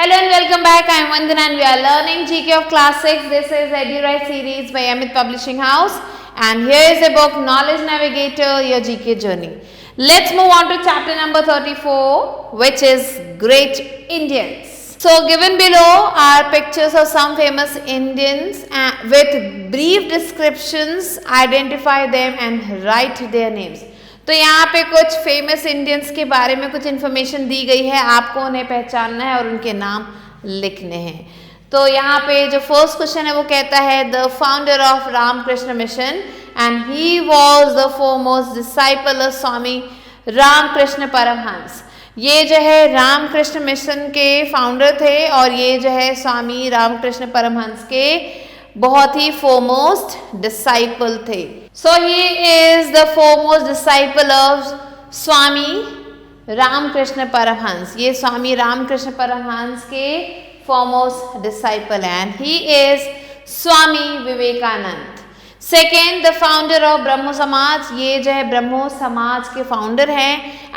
Hello and welcome back. I am Vandana and we are learning GK of Class 6. This is EduRite series by Amit Publishing House and here is a book Knowledge Navigator, your GK journey. Let's move on to chapter number 34, which is Great Indians. So given below are pictures of some famous Indians with brief descriptions, identify them and write their names. तो यहाँ पे कुछ famous Indians के बारे में कुछ information दी गई है, आपको उन्हें पहचानना है और उनके नाम लिखने हैं. तो यहाँ पे जो फर्स्ट क्वेश्चन है वो कहता है the founder of Ramakrishna mission and he was the foremost disciple of Swami Ramakrishna Paramahansa. ये जो है रामकृष्ण मिशन के फाउंडर थे और ये जो है स्वामी रामकृष्ण परमहंस के बहुत ही फोरमोस्ट डिसाइपल थे. So he is the foremost disciple of स्वामी रामकृष्ण परमहंस. ये स्वामी रामकृष्ण परमहंस के foremost disciple and he is Swami Vivekananda. Second, the founder of ब्रह्मो समाज. ये जो है ब्रह्मो समाज के फाउंडर हैं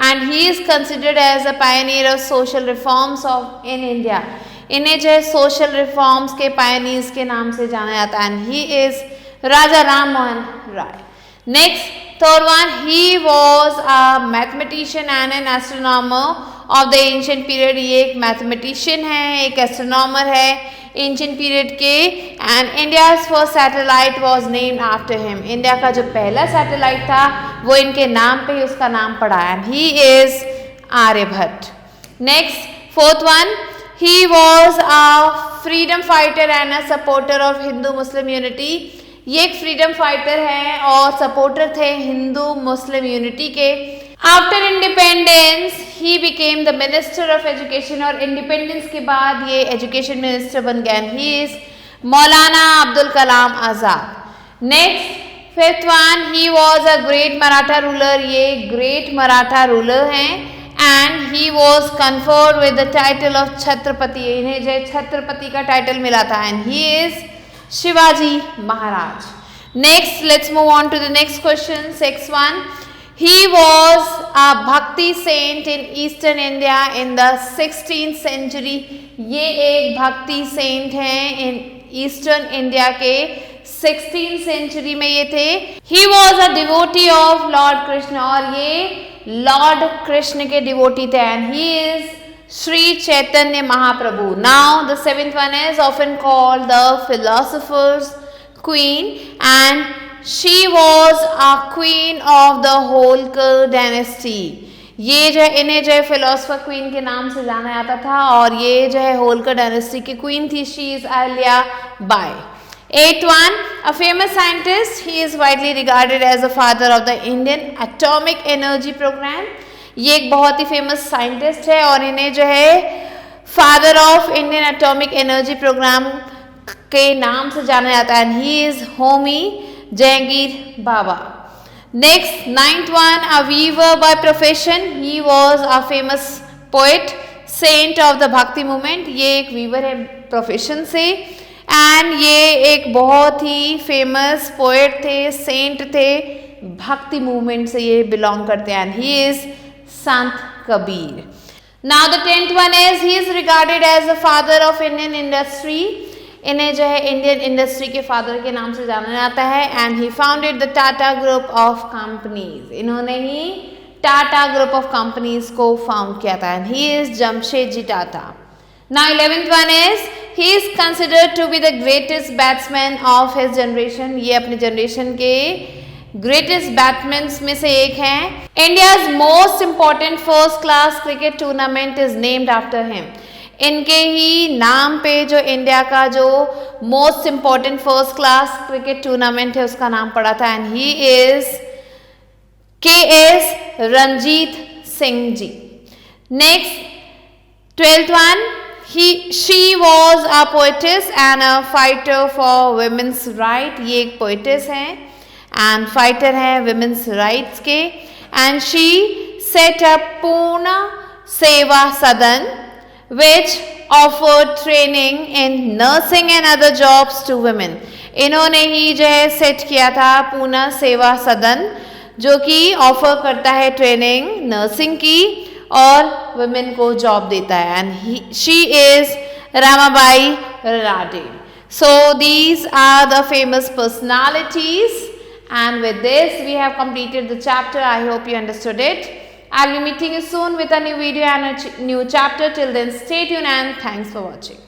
and he is considered as a pioneer of social reforms of in India. इन्हें जो है सोशल रिफॉर्म्स के पायनियर्स के नाम से जाना जाता है and he is Raja Ram Mohan Roy. Next, third one, he was a mathematician and an astronomer of the ancient period. ये एक mathematician है, एक astronomer है ancient period के and India's first satellite was named after him. India का जो पहला satellite था वो इनके नाम पे ही उसका नाम पड़ा and he is Aryabhata. Next, fourth one, he was a freedom fighter and a supporter of Hindu-Muslim unity. ये एक फ्रीडम फाइटर है और सपोर्टर थे हिंदू मुस्लिम यूनिटी के. After independence he became the minister of education और इंडिपेंडेंस के बाद ये एजुकेशन मिनिस्टर बन गए. He is Maulana Abdul Kalam Azad. Next, fifth one, he was a great Maratha ruler. ये ग्रेट मराठा रूलर हैं and he was conferred with the title of Chhatrapati. इन्हें जो छत्रपति का टाइटल मिला था and he is Shivaji Maharaj. Next, let's move on to the next question. Sixth one, he was a Bhakti saint in Eastern India in the 16th century. ये एक भक्ति Saint हैं in Eastern India के 16th century में ये थे. He was a devotee of Lord Krishna और ये Lord कृष्ण के devotee थे and he is Sri Chaitanya Mahaprabhu. Now the seventh one is often called the philosopher's queen and she was a queen of the Holkar dynasty. ये जो है इन्हें जो है philosopher queen के नाम से जाना जाता था और ये जो है होलकर डायनेस्टी की queen थी. She is Ahilya Bai. Eighth one, a famous scientist. He is widely regarded as the father of the Indian atomic energy program. ये एक बहुत ही फेमस साइंटिस्ट है और इन्हें जो है father of Indian atomic energy programme के नाम से जाना जाता है and he is Homi Jehangir Bhabha. Next, ninth one, a weaver by profession. He was a famous poet saint of the Bhakti movement. ये एक वीवर है प्रोफेशन से एंड ये एक बहुत ही फेमस पोएट थे, सेंट थे, भक्ति मूवमेंट से ये बिलोंग करते हैं and he is Sant Kabir. Now the 10th one is he is regarded as the father of Indian industry. इन्हें जो है इंडियन इंडस्ट्री के फादर के नाम से जाना जाता है and he founded the Tata Group of Companies. इन्होंने ही टाटा ग्रुप ऑफ कंपनीज को फाउंड किया था and he is Jamshedji Tata. Now 11th one is he is considered to be the greatest batsman of his generation. ये अपने जनरेशन के greatest batsman में से एक हैं. India's most important first class cricket tournament is named after him. इनके ही नाम पे जो इंडिया का जो most important first class cricket tournament है उसका नाम पड़ा था and he is KS Ranjit Singh ji. Next, 12th one, she was a poetess and a fighter for women's right. ये एक poetess हैं and fighter है women's rights के and she set up Poona Seva Sadan which offered training in nursing and other jobs to women. इन्होंने ही जो है set किया था पूना सेवा सदन जो कि ऑफर करता है ट्रेनिंग नर्सिंग की और women को जॉब देता है and she is Ramabai Rade. So these are the famous personalities, and with this we have completed the chapter. I hope you understood it. I'll be meeting you soon with a new video and a new chapter. Till then, stay tuned and thanks for watching.